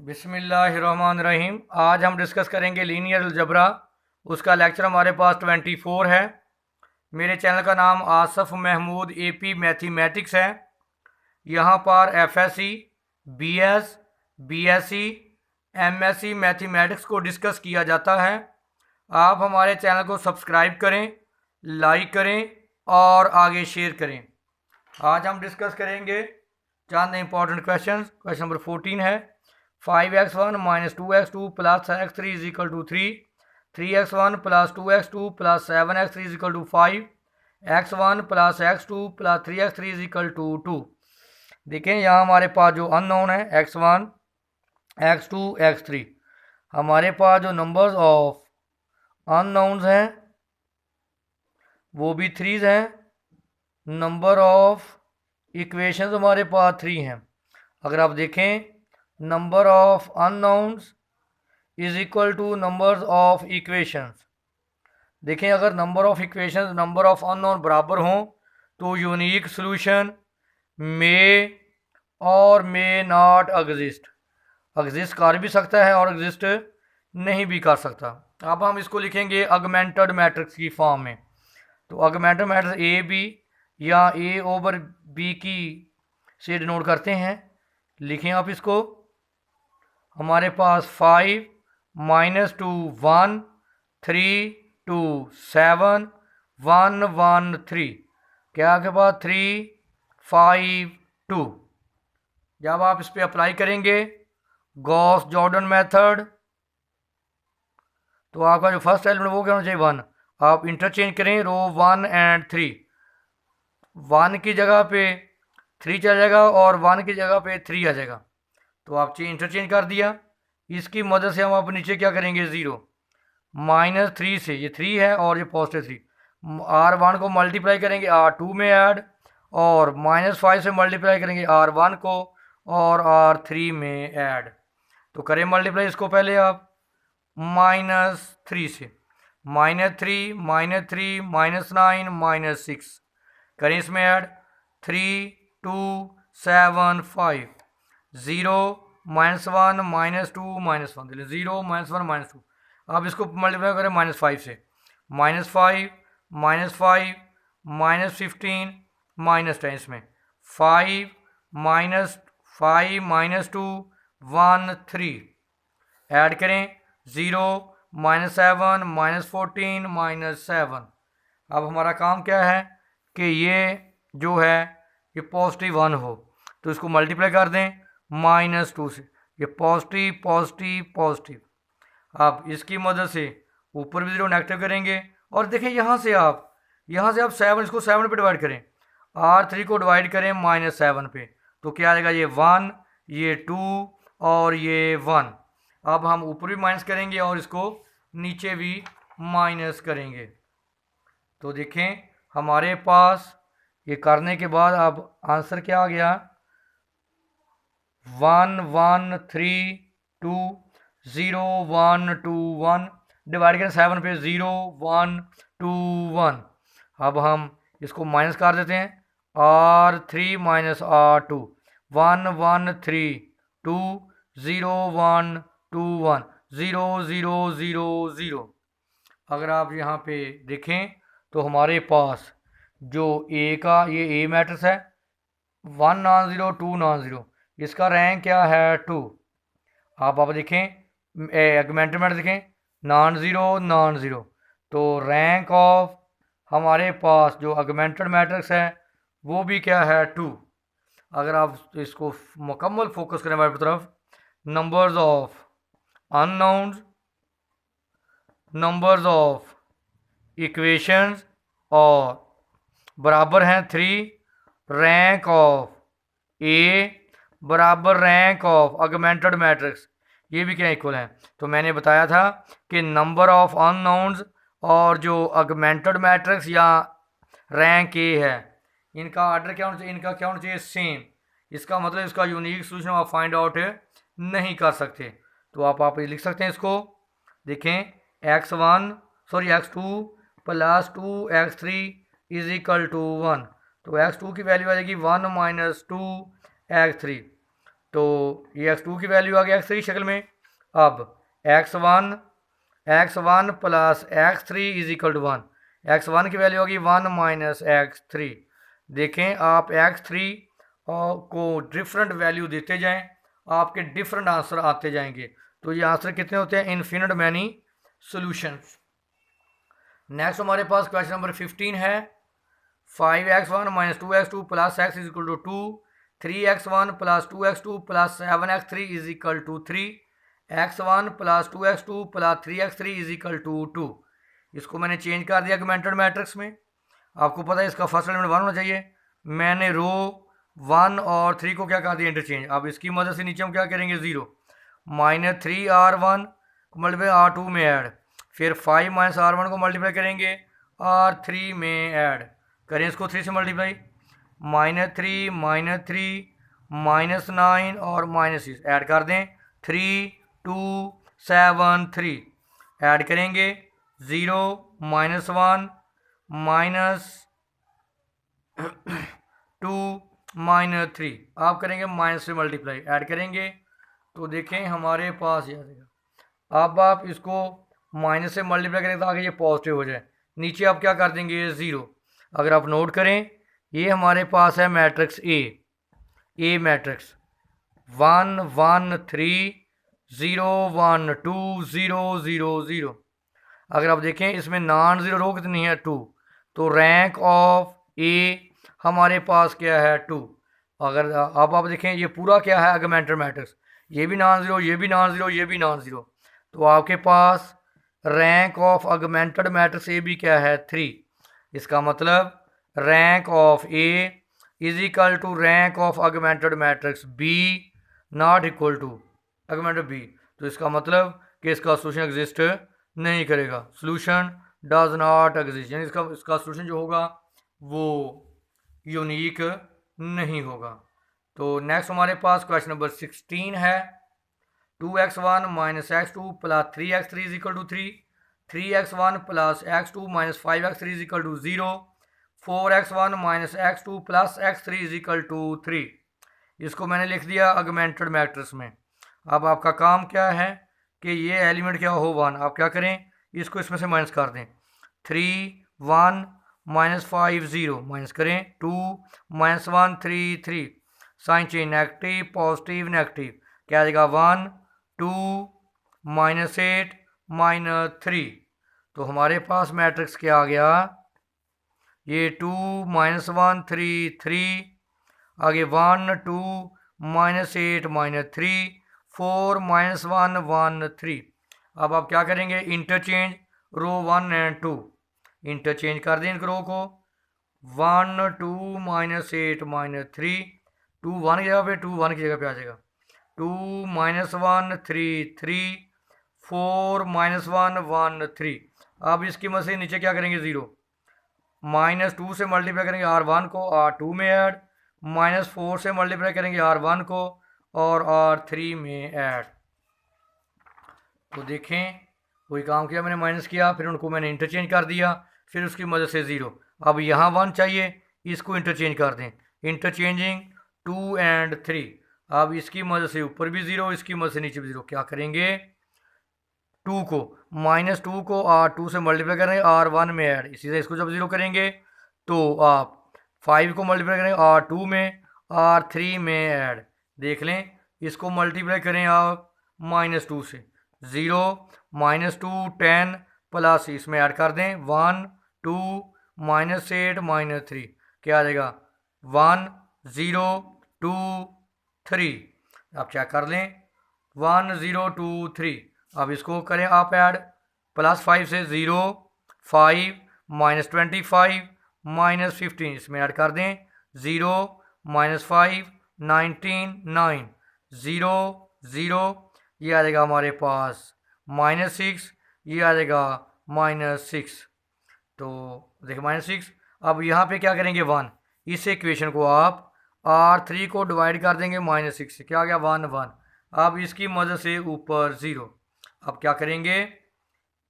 बिस्मिल्लाहिर्रहमानिर्रहीम। आज हम डिस्कस करेंगे लीनियर अलजबरा। उसका लेक्चर हमारे पास 24 है। मेरे चैनल का नाम आसफ़ महमूद एपी मैथमेटिक्स है। यहाँ पर FSc, BS, BSc, MSc mathematics को डिस्कस किया जाता है। आप हमारे चैनल को सब्सक्राइब करें, लाइक करें और आगे शेयर करें। आज हम डिस्कस करेंगे चंद इंपॉर्टेंट क्वेश्चन। क्वेश्चन नंबर 14 है 5x1 minus 2x2 plus x3 is equal to 3, 3x1 plus 2x2 plus 7x3 is equal to 5, x1 plus x2 plus 3x3 is equal to 2। देखें यहाँ हमारे पास जो अननोन है x1, x2, x3, हमारे पास जो numbers of unknowns हैं वो भी 3 हैं। नंबर ऑफ इक्वेशंस हमारे पास 3 हैं। अगर आप देखें number of unknowns is equal two numbers of equations. देखें अगर number of equations number of unknown बराबर हों तो यूनिक सॉल्यूशन मे और मे नॉट एग्जिस्ट कर भी सकता है और एग्जिस्ट नहीं भी कर सकता। अब हम इसको लिखेंगे ऑगमेंटेड मैट्रिक्स की फॉर्म में। तो ऑगमेंटेड मैट्रिक्स ए बी या ए ओवर बी की से डिनोट करते हैं। लिखें आप इसको। हमारे पास 5 माइनस 2 1 3 2 7 1 1 3, क्या आपके पास 3 5 2। जब आप इस पर अप्लाई करेंगे गॉस जॉर्डन मेथड तो आपका जो फर्स्ट एलिमेंट वो क्या होना चाहिए 1। आप इंटरचेंज करें रो 1 एंड 3, 1 की जगह पे 3 चला जाएगा और 1 की जगह पे 3 आ जाएगा। तो आप इंटरचेंज कर दिया। इसकी मदद से हम आप नीचे क्या करेंगे 0 माइनस 3 से, ये 3 है और ये पॉजिटिव 3, R1 को मल्टीप्लाई करेंगे R2 में ऐड और -5 से मल्टीप्लाई करेंगे R1 को और R3 में ऐड। तो करें मल्टीप्लाई इसको पहले आप -3 से, -3 -3 -9 -6 करें इसमें ऐड 3 2 7 5 0 -1 -2 -1 0 -1 -2। अब इसको मल्टीप्लाई करें -5 से, -5 -5 -15 -10, इसमें 5 -5 -2 1 3 ऐड करें 0 -7 -14 -7। अब हमारा काम क्या है कि ये जो है ये पॉजिटिव 1 हो तो इसको मल्टीप्लाई कर दें -2 से, ये पॉजिटिव पॉजिटिव पॉजिटिव। अब इसकी मदद से ऊपर भी 0 नेगेटिव करेंगे और देखें यहाँ से आप 7 इसको 7 पे डिवाइड करें, R3 को डिवाइड करें -7 पे तो क्या आएगा ये 1 ये 2 और ये 1। अब हम ऊपर भी माइनस करेंगे और इसको नीचे भी माइनस करेंगे। तो देखें हमारे पास ये करने के बाद अब आंसर क्या आ गया 1 1 3 2 0 1 2 1 डिवाइड करें 7 पे 0 1 2 1। अब हम इसको माइनस कर देते हैं R3 माइनस R2 1 1 3 2 0 1 2 1 0 0 0 0। अगर आप यहाँ पे देखें तो हमारे पास जो ए का ये ए मैट्रिक्स है 1 नॉन ज़ीरो 2 नॉन ज़ीरो, इसका रैंक क्या है 2। आप देखें ऑगमेंटेड मैट्रिक्स देखें नॉन ज़ीरो, तो रैंक ऑफ हमारे पास जो ऑगमेंटेड मैट्रिक्स है वो भी क्या है 2। अगर आप इसको मुकम्मल फोकस करें हमारी तरफ, numbers of unknowns, numbers of equations और बराबर हैं 3, रैंक ऑफ ए बराबर रैंक ऑफ ऑगमेंटेड मैट्रिक्स, ये भी क्या इक्वल हैं। तो मैंने बताया था कि नंबर ऑफ अननोन्स और जो ऑगमेंटेड मैट्रिक्स या रैंक ए है इनका आर्डर क्या होना चाहिए, इनका क्या होना चाहिए सेम। इसका मतलब इसका यूनिक सॉल्यूशन आप फाइंड आउट नहीं कर सकते। तो आप लिख सकते हैं इसको। देखें x2 plus 2x3 is equal to 1, तो x2 की वैल्यू आ जाएगी 1 - 2 x3। तो ये x2 की वैल्यू आ गई x3 शक्ल में। अब x1 plus x3 is equal to 1। x1 की वैल्यू होगी 1 माइनस x3। देखें आप x3 को डिफरेंट वैल्यू देते जाएं, आपके डिफरेंट आंसर आते जाएंगे। तो ये आंसर कितने होते हैं? Infinite many solutions. नेक्स्ट हमारे पास क्वेश्चन नंबर 15 है। 5x1 minus 2x2 plus x is equal to 2, 3x1 plus 2x2 plus 7x3 is equal to 3, x1 plus 2x2 plus 3x3 is equal to 2। इसको मैंने change कर दिया augmented matrix में। आपको पता है इसका फर्स्ट एलिमेंट 1 होना चाहिए। मैंने रो 1 और 3 को क्या कर दिया? इंटरचेंज। अब इसकी मदद से नीचे हम क्या करेंगे? 0 माइनस 3r1 को मल्टीप्लाई r2 में ऐड, फिर 5 माइनस r1 को मल्टीप्लाई करेंगे r3 में ऐड। करें इसको 3 से मल्टीप्लाई, -3 -9 और -6 ऐड कर दें। 3 2 7 3 ऐड करेंगे 0 -1 -2 -3। आप करेंगे माइनस से मल्टीप्लाई, ऐड करेंगे तो देखें हमारे पास ये आ जाएगा। अब आप इसको माइनस से मल्टीप्लाई करेंगे ताकि ये पॉजिटिव हो जाए। नीचे आप क्या कर देंगे? 0। अगर आप नोट करें ये हमारे पास है मैट्रिक्स ए मैट्रिक्स 1 1 3 0 1 2 0 0 0। अगर आप देखें इसमें नॉन ज़ीरो रो कितनी है? 2। तो रैंक ऑफ ए हमारे पास क्या है? 2। अगर अब आप देखें ये पूरा क्या है? Augmented matrix. ये भी नॉन ज़ीरो, ये भी नॉन ज़ीरो, ये भी नॉन ज़ीरो। तो आपके पास rank of augmented matrix a भी क्या है? 3। इसका मतलब rank of A is equal to rank of augmented matrix b not equal to augmented b. तो इसका मतलब कि इसका सोल्यूशन एग्जिस्ट नहीं करेगा। सोल्यूशन डज नॉट एग्जिस्ट, यानी इसका सोल्यूशन जो होगा वो यूनिक नहीं होगा। तो नेक्स्ट हमारे पास क्वेश्चन नंबर 16 है। 2x1 minus x2 plus 3x3 is equal to 3, 3x1 plus x2 minus 5x3 is equal to 0, 4x1 minus x2 plus x3 is equal to 3। इसको मैंने लिख दिया ऑगमेंटेड मैट्रिक्स में। अब आपका काम क्या है कि ये एलिमेंट क्या हो? 1। आप क्या करें? इसको इसमें से माइनस कर दें। 3 1 माइनस 5 0 माइनस करें 2 minus 1 3 3। Sign change negative positive negative, क्या आ जाएगा? 1 2 -8 -3। तो हमारे पास मैट्रिक्स क्या आ गया? ये 2 -1 3 3, आगे 1 2 -8 -3, 4 -1 1 3। अब आप क्या करेंगे? इंटरचेंज रो 1 एंड 2, इंटरचेंज कर दें इन रो को। 1 2 -8 -3, 2 1 की जगह पे 2 1 की जगह पे आ जाएगा। 2 -1 3 3, 4 -1 1 3। अब इसकी मदद से नीचे क्या करेंगे? 0 -2 से मल्टीप्लाई करेंगे r1 को r2 में ऐड, -4 से मल्टीप्लाई करेंगे r1 को और r3 में ऐड। तो देखें वही काम किया मैंने, माइनस किया, फिर उनको मैंने इंटरचेंज कर दिया, फिर उसकी मदद से 0। अब यहाँ 1 चाहिए, इसको इंटरचेंज कर दें। Interchanging 2 and 3। अब इसकी मदद से ऊपर भी 0, इसकी मदद से नीचे भी 0। क्या करेंगे? 2 को -2 को r2 से मल्टीप्लाई करेंगे r1 में ऐड, इसी तरह इसको जब 0 करेंगे तो आप 5 को मल्टीप्लाई करेंगे r2 में, r3 में ऐड। देख लें इसको मल्टीप्लाई करें आप -2 से, 0 -2 10 प्लस इसमें ऐड कर दें 1 2 -8 -3, क्या आ जाएगा? 1 0 2 3। आप चेक कर लें 1 0 2 3। अब इसको करें आप ऐड, +5 से 0 5 -25 -15, इसमें ऐड कर दें 0 -5 19 9 0 0। ये आ जाएगा हमारे पास -6, ये आ जाएगा -6। तो देखिए -6। अब यहाँ पे क्या करेंगे? 1। इस इक्वेशन को आप r3 को डिवाइड कर देंगे -6 से, क्या आ गया? 1 1। अब इसकी मदद से ऊपर 0। अब क्या करेंगे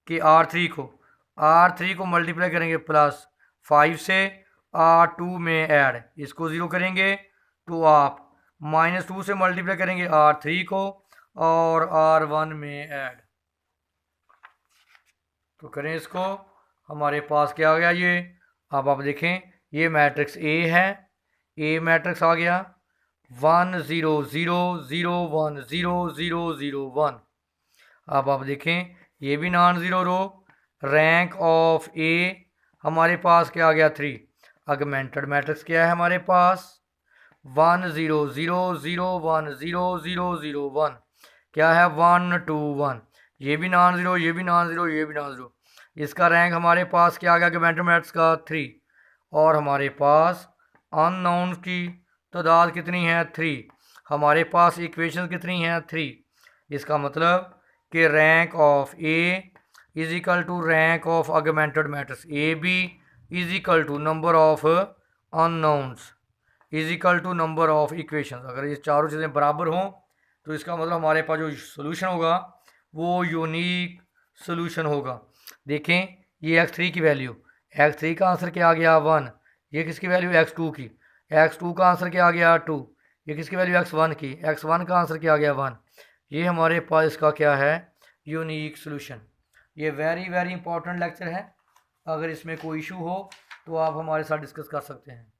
कि r3 को मल्टीप्लाई करेंगे +5 से, r2 में ऐड, इसको 0 करेंगे तो आप -2 से मल्टीप्लाई करेंगे R3 को और R1 में ऐड, तो करें इसको, हमारे पास क्या आ गया ये। अब आप देखें ये मैट्रिक्स ए है, ए मैट्रिक्स आ गया 1 0 0 0 1 0 0 0 1। अब आप देखें ये भी non zero row, rank of a हमारे पास क्या आ गया 3। अगमेंटेड मैट्रिक्स क्या है हमारे पास 1 0 0 0 1 0 0 0 1, क्या है 1 2 1। ये भी नॉन ज़ीरो, ये भी नॉन ज़ीरो, ये भी नॉन ज़ीरो। इसका रैंक हमारे पास क्या आ गया अगमेंटेड मैट्रिक्स का 3। और हमारे पास अननोन की तादाद कितनी है 3, हमारे पास इक्वेशन कितनी है 3। इसका मतलब कि rank of A is equal to rank of augmented matrix A B is equal to number of unknowns is equal to number of equations. अगर ये चारों चीज़ें बराबर हों तो इसका मतलब हमारे पास जो सोल्यूशन होगा वो यूनिक सोल्यूशन होगा। देखें ये x3 की वैल्यू, x3 का आंसर क्या आ गया 1, ये किसकी वैल्यू x2 की, x2 का आंसर क्या आ गया 2, ये किसकी वैल्यू x1 की, x1 का आंसर क्या आ गया 1। ये हमारे पास इसका क्या है यूनिक सोल्यूशन। ये वेरी वेरी इंपॉर्टेंट लेक्चर है, अगर इसमें कोई इशू हो तो आप हमारे साथ डिस्कस कर सकते हैं।